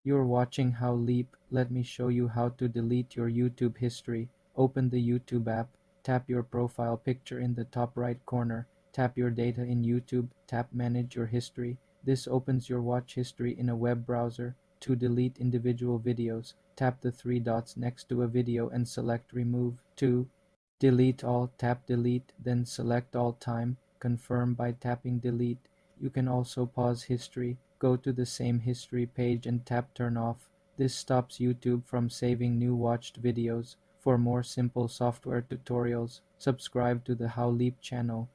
You're watching How Leap. Let me show you how to delete your YouTube history. Open the YouTube app, tap your profile picture in the top right corner, tap your data in YouTube, tap Manage Your History. This opens your watch history in a web browser. To delete individual videos, tap the three dots next to a video and select Remove. To delete all, tap Delete, then select All Time. Confirm by tapping Delete. You can also pause history. Go to the same history page and tap Turn Off. This stops YouTube from saving new watched videos. For more simple software tutorials, subscribe to the How Leap channel.